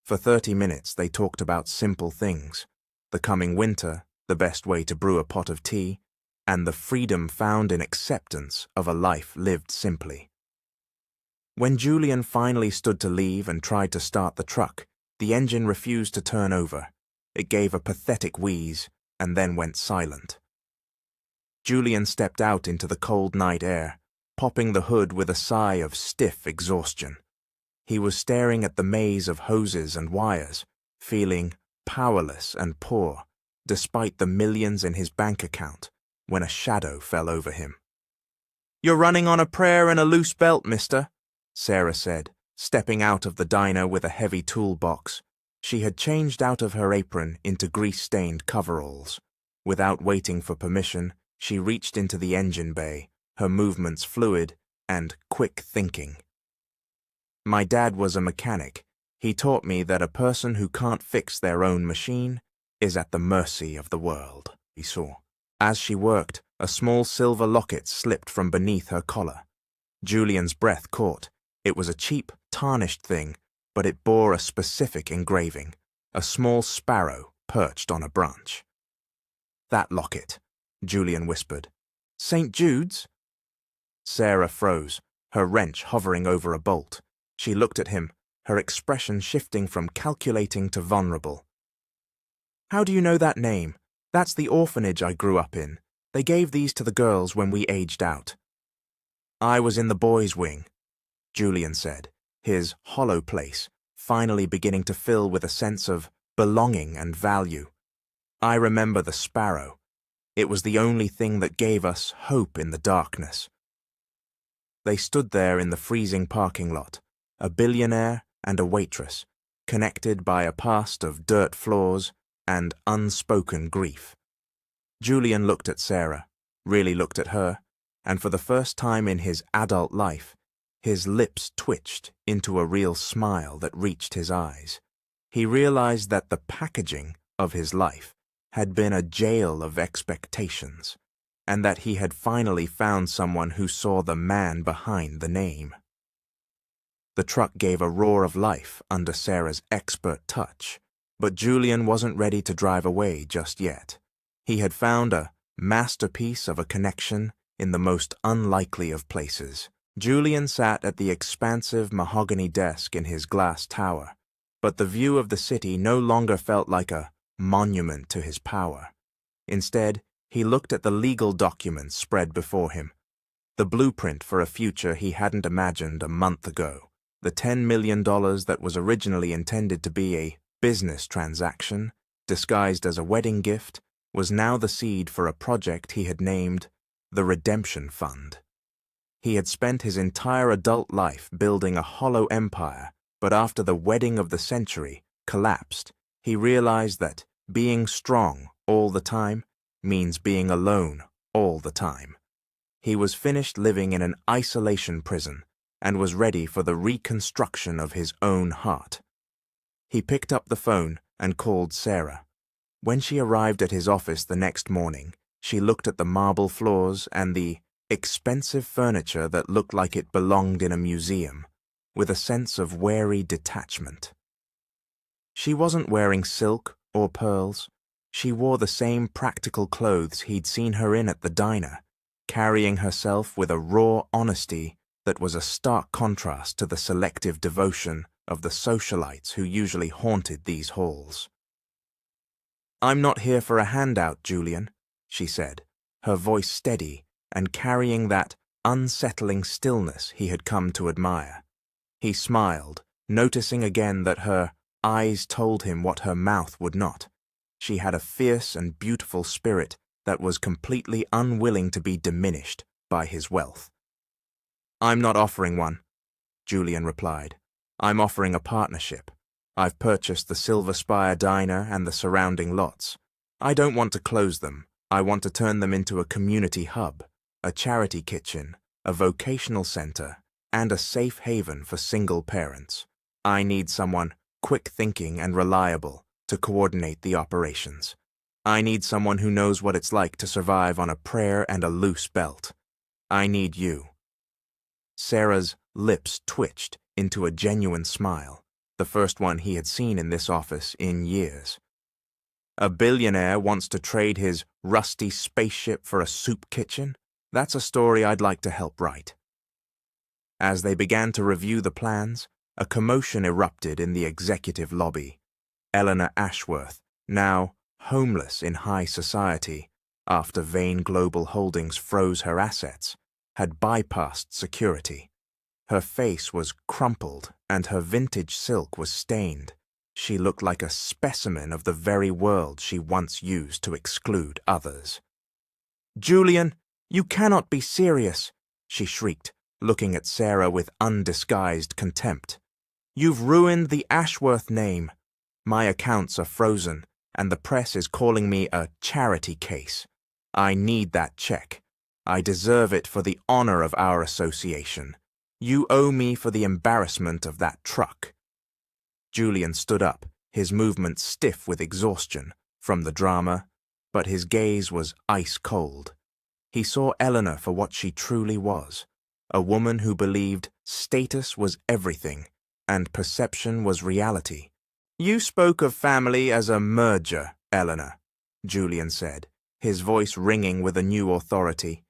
For 30 minutes they talked about simple things: the coming winter, the best way to brew a pot of tea, and the freedom found in acceptance of a life lived simply. When Julian finally stood to leave and tried to start the truck, the engine refused to turn over. It gave a pathetic wheeze and then went silent. Julian stepped out into the cold night air, popping the hood with a sigh of stiff exhaustion. He was staring at the maze of hoses and wires, feeling powerless and poor, despite the millions in his bank account, when a shadow fell over him. "You're running on a prayer and a loose belt, mister," Sarah said, stepping out of the diner with a heavy toolbox. She had changed out of her apron into grease-stained coveralls. Without waiting for permission, she reached into the engine bay, her movements fluid and quick-thinking. "My dad was a mechanic. He taught me that a person who can't fix their own machine is at the mercy of the world," he saw. As she worked, a small silver locket slipped from beneath her collar. Julian's breath caught. It was a cheap, tarnished thing, but it bore a specific engraving: a small sparrow perched on a branch. "That locket," Julian whispered. "St. Jude's?" Sarah froze, her wrench hovering over a bolt. She looked at him, her expression shifting from calculating to vulnerable. "How do you know that name? That's the orphanage I grew up in. They gave these to the girls when we aged out." "I was in the boys' wing," Julian said, his hollow place finally beginning to fill with a sense of belonging and value. "I remember the sparrow. It was the only thing that gave us hope in the darkness." They stood there in the freezing parking lot, a billionaire and a waitress, connected by a past of dirt floors and unspoken grief. Julian looked at Sarah, really looked at her, and for the first time in his adult life, his lips twitched into a real smile that reached his eyes. He realized that the packaging of his life had been a jail of expectations, and that he had finally found someone who saw the man behind the name. The truck gave a roar of life under Sarah's expert touch, but Julian wasn't ready to drive away just yet. He had found a masterpiece of a connection in the most unlikely of places. Julian sat at the expansive mahogany desk in his glass tower, but the view of the city no longer felt like a monument to his power. Instead, he looked at the legal documents spread before him, the blueprint for a future he hadn't imagined a month ago. The $10 million that was originally intended to be a business transaction, disguised as a wedding gift, was now the seed for a project he had named the Redemption Fund. He had spent his entire adult life building a hollow empire, but after the wedding of the century collapsed, he realized that being strong all the time means being alone all the time. He was finished living in an isolation prison and was ready for the reconstruction of his own heart. He picked up the phone and called Sarah. When she arrived at his office the next morning, she looked at the marble floors and the expensive furniture that looked like it belonged in a museum, with a sense of wary detachment. She wasn't wearing silk or pearls. She wore the same practical clothes he'd seen her in at the diner, carrying herself with a raw honesty that was a stark contrast to the selective devotion of the socialites who usually haunted these halls. "I'm not here for a handout, Julian," she said, her voice steady and carrying that unsettling stillness he had come to admire. He smiled, noticing again that her eyes told him what her mouth would not. She had a fierce and beautiful spirit that was completely unwilling to be diminished by his wealth. "I'm not offering one," Julian replied. "I'm offering a partnership. I've purchased the Silver Spire Diner and the surrounding lots. I don't want to close them. I want to turn them into a community hub, a charity kitchen, a vocational center, and a safe haven for single parents. I need someone quick-thinking and reliable to coordinate the operations. I need someone who knows what it's like to survive on a prayer and a loose belt. I need you." Sarah's lips twitched into a genuine smile, the first one he had seen in this office in years. A billionaire wants to trade his rusty spaceship for a soup kitchen? That's a story I'd like to help write. As they began to review the plans, a commotion erupted in the executive lobby. Eleanor Ashworth, now homeless in high society after Vane Global Holdings froze her assets, had bypassed security. Her face was crumpled and her vintage silk was stained. She looked like a specimen of the very world she once used to exclude others. "Julian, you cannot be serious," she shrieked, looking at Sarah with undisguised contempt. "You've ruined the Ashworth name. My accounts are frozen, and the press is calling me a charity case. I need that check. I deserve it for the honor of our association. You owe me for the embarrassment of that truck." Julian stood up, his movement stiff with exhaustion from the drama, but his gaze was ice-cold. He saw Eleanor for what she truly was, a woman who believed status was everything and perception was reality. "You spoke of family as a merger, Eleanor," Julian said, his voice ringing with a new authority.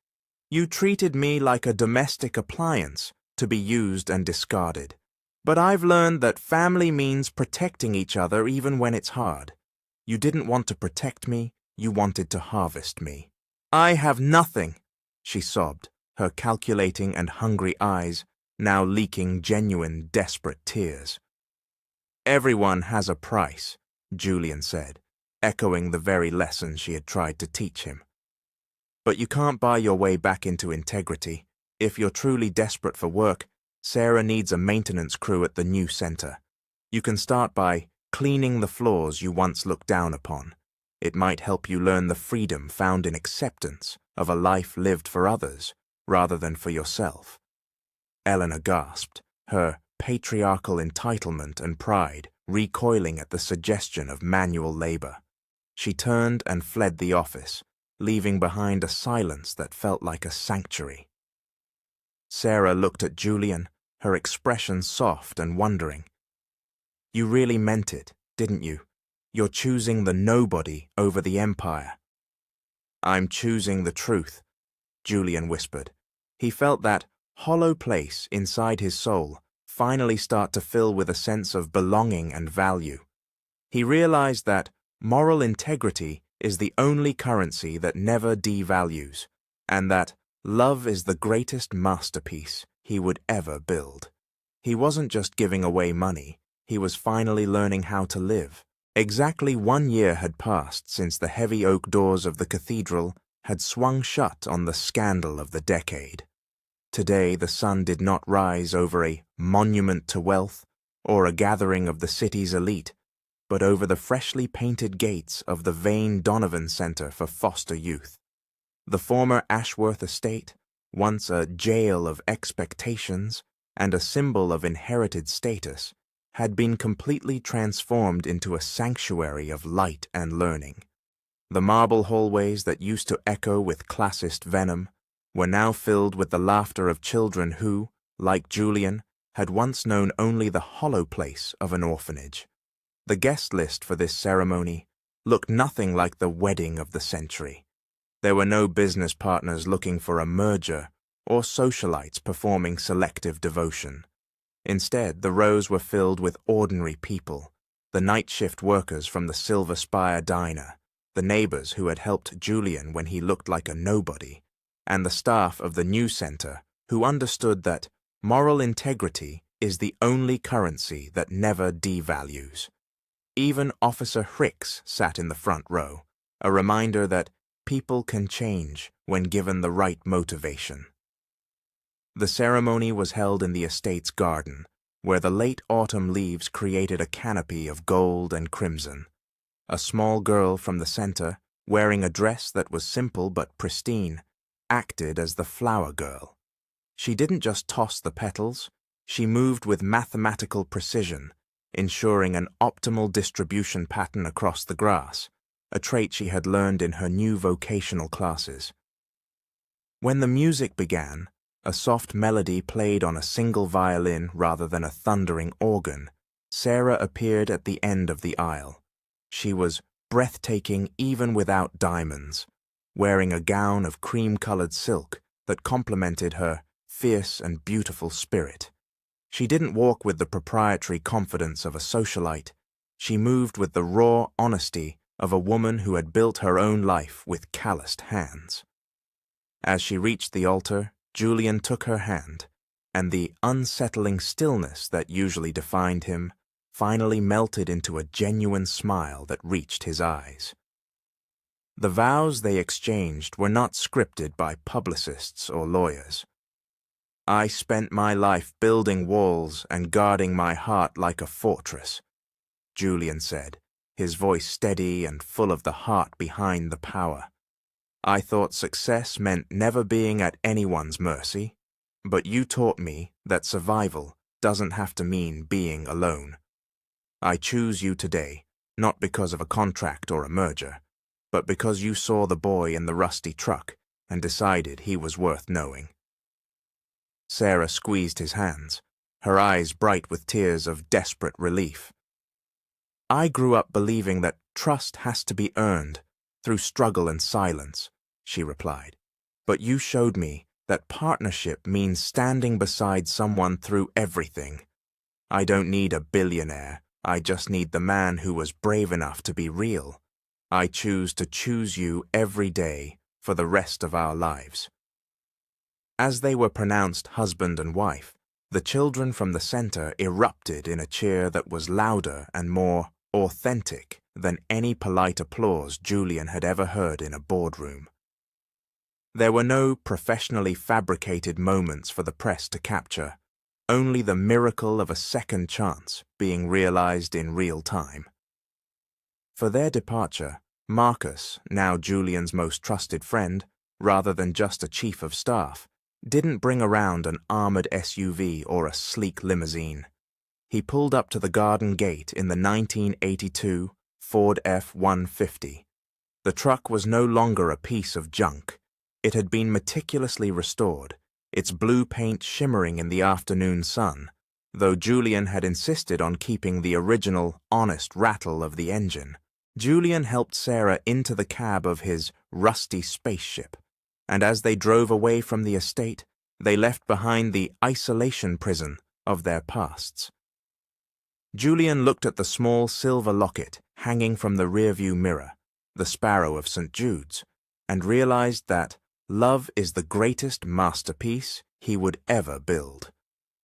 "You treated me like a domestic appliance to be used and discarded. But I've learned that family means protecting each other even when it's hard. You didn't want to protect me, you wanted to harvest me." "I have nothing," she sobbed, her calculating and hungry eyes now leaking genuine, desperate tears. "Everyone has a price," Julian said, echoing the very lesson she had tried to teach him. "But you can't buy your way back into integrity. If you're truly desperate for work, Sarah needs a maintenance crew at the new center. You can start by cleaning the floors you once looked down upon. It might help you learn the freedom found in acceptance of a life lived for others rather than for yourself." Eleanor gasped, her patriarchal entitlement and pride recoiling at the suggestion of manual labor. She turned and fled the office, leaving behind a silence that felt like a sanctuary. Sarah looked at Julian, her expression soft and wondering. "You really meant it, didn't you? You're choosing the nobody over the empire." "I'm choosing the truth," Julian whispered. He felt that hollow place inside his soul finally start to fill with a sense of belonging and value. He realized that moral integrity is the only currency that never devalues, and that love is the greatest masterpiece he would ever build. He wasn't just giving away money, he was finally learning how to live. Exactly 1 year had passed since the heavy oak doors of the cathedral had swung shut on the scandal of the decade. Today the sun did not rise over a monument to wealth or a gathering of the city's elite, but over the freshly painted gates of the Vane Donovan Center for Foster Youth. The former Ashworth estate, once a jail of expectations and a symbol of inherited status, had been completely transformed into a sanctuary of light and learning. The marble hallways that used to echo with classist venom were now filled with the laughter of children who, like Julian, had once known only the hollow place of an orphanage. The guest list for this ceremony looked nothing like the wedding of the century. There were no business partners looking for a merger or socialites performing selective devotion. Instead, the rows were filled with ordinary people, the night shift workers from the Silver Spire diner, the neighbors who had helped Julian when he looked like a nobody, and the staff of the new center who understood that moral integrity is the only currency that never devalues. Even Officer Hicks sat in the front row, a reminder that people can change when given the right motivation. The ceremony was held in the estate's garden, where the late autumn leaves created a canopy of gold and crimson. A small girl from the center, wearing a dress that was simple but pristine, acted as the flower girl. She didn't just toss the petals, she moved with mathematical precision, ensuring an optimal distribution pattern across the grass, a trait she had learned in her new vocational classes. When the music began, a soft melody played on a single violin rather than a thundering organ, Sarah appeared at the end of the aisle. She was breathtaking even without diamonds, wearing a gown of cream-colored silk that complemented her fierce and beautiful spirit. She didn't walk with the proprietary confidence of a socialite. She moved with the raw honesty of a woman who had built her own life with calloused hands. As she reached the altar, Julian took her hand, and the unsettling stillness that usually defined him finally melted into a genuine smile that reached his eyes. The vows they exchanged were not scripted by publicists or lawyers. "I spent my life building walls and guarding my heart like a fortress," Julian said, his voice steady and full of the heart behind the power. "I thought success meant never being at anyone's mercy, but you taught me that survival doesn't have to mean being alone. I choose you today, not because of a contract or a merger, but because you saw the boy in the rusty truck and decided he was worth knowing." Sarah squeezed his hands, her eyes bright with tears of desperate relief. "I grew up believing that trust has to be earned through struggle and silence," she replied. "But you showed me that partnership means standing beside someone through everything. I don't need a billionaire, I just need the man who was brave enough to be real. I choose to choose you every day for the rest of our lives." As they were pronounced husband and wife, the children from the center erupted in a cheer that was louder and more authentic than any polite applause Julian had ever heard in a boardroom. There were no professionally fabricated moments for the press to capture, only the miracle of a second chance being realized in real time. For their departure, Marcus, now Julian's most trusted friend, rather than just a chief of staff, didn't bring around an armored SUV or a sleek limousine. He pulled up to the garden gate in the 1982 Ford F-150. The truck was no longer a piece of junk. It had been meticulously restored, its blue paint shimmering in the afternoon sun, though Julian had insisted on keeping the original, honest rattle of the engine. Julian helped Sarah into the cab of his rusty spaceship, and as they drove away from the estate, they left behind the isolation prison of their pasts. Julian looked at the small silver locket hanging from the rearview mirror, the sparrow of St. Jude's, and realized that love is the greatest masterpiece he would ever build.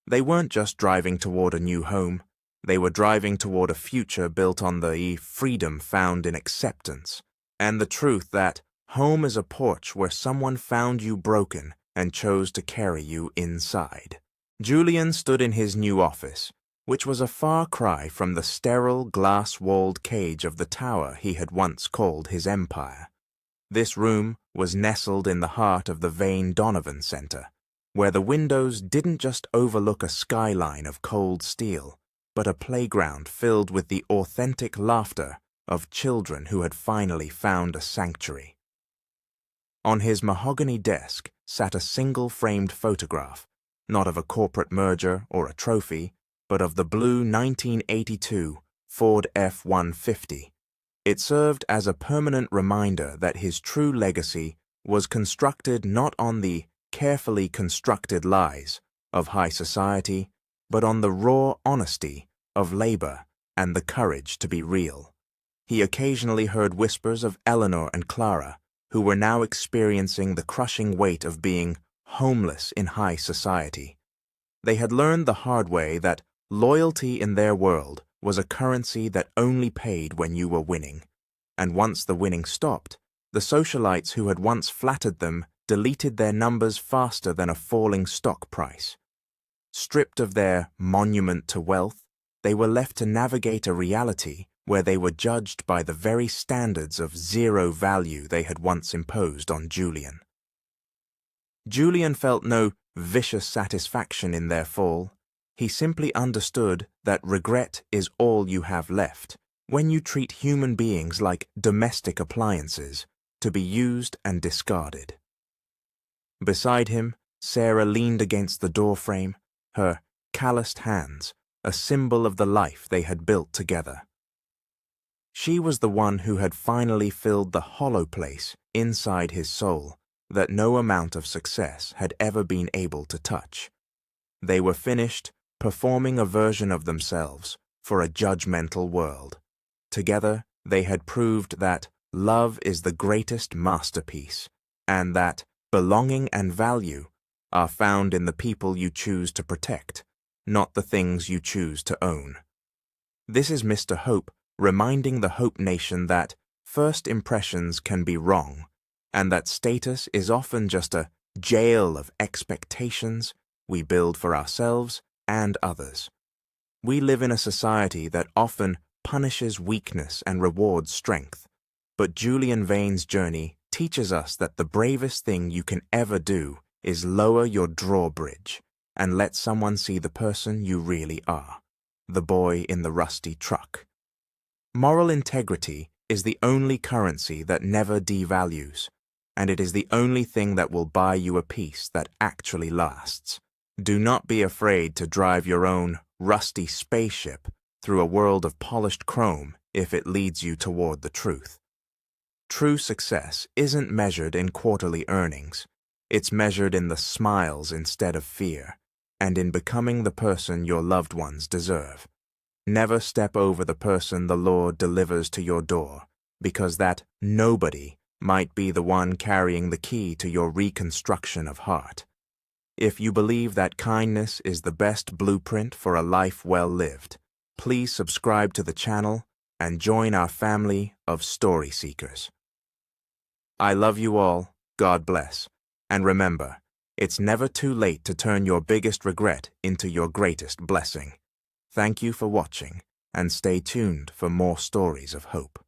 They weren't just driving toward a new home, they were driving toward a future built on the freedom found in acceptance, and the truth that home is a porch where someone found you broken and chose to carry you inside. Julian stood in his new office, which was a far cry from the sterile, glass-walled cage of the tower he had once called his empire. This room was nestled in the heart of the Vane Donovan Center, where the windows didn't just overlook a skyline of cold steel, but a playground filled with the authentic laughter of children who had finally found a sanctuary. On his mahogany desk sat a single framed photograph, not of a corporate merger or a trophy, but of the blue 1982 Ford F-150. It served as a permanent reminder that his true legacy was constructed not on the carefully constructed lies of high society, but on the raw honesty of labor and the courage to be real. He occasionally heard whispers of Eleanor and Clara, who were now experiencing the crushing weight of being homeless in high society. They had learned the hard way that loyalty in their world was a currency that only paid when you were winning, and once the winning stopped, the socialites who had once flattered them deleted their numbers faster than a falling stock price. Stripped of their monument to wealth, they were left to navigate a reality where they were judged by the very standards of zero value they had once imposed on Julian. Julian felt no vicious satisfaction in their fall. He simply understood that regret is all you have left when you treat human beings like domestic appliances to be used and discarded. Beside him, Sarah leaned against the doorframe, her calloused hands a symbol of the life they had built together. She was the one who had finally filled the hollow place inside his soul that no amount of success had ever been able to touch. They were finished performing a version of themselves for a judgmental world. Together, they had proved that love is the greatest masterpiece, and that belonging and value are found in the people you choose to protect, not the things you choose to own. This is Mr. Hope reminding the Hope Nation that first impressions can be wrong, and that status is often just a jail of expectations we build for ourselves and others. We live in a society that often punishes weakness and rewards strength, but Julian Vane's journey teaches us that the bravest thing you can ever do is lower your drawbridge and let someone see the person you really are, the boy in the rusty truck. Moral integrity is the only currency that never devalues, and it is the only thing that will buy you a peace that actually lasts. Do not be afraid to drive your own rusty spaceship through a world of polished chrome if it leads you toward the truth. True success isn't measured in quarterly earnings. It's measured in the smiles instead of fear, and in becoming the person your loved ones deserve. Never step over the person the Lord delivers to your door, because that nobody might be the one carrying the key to your reconstruction of heart. If you believe that kindness is the best blueprint for a life well lived, please subscribe to the channel and join our family of story seekers. I love you all, God bless, and remember, it's never too late to turn your biggest regret into your greatest blessing. Thank you for watching, and stay tuned for more stories of hope.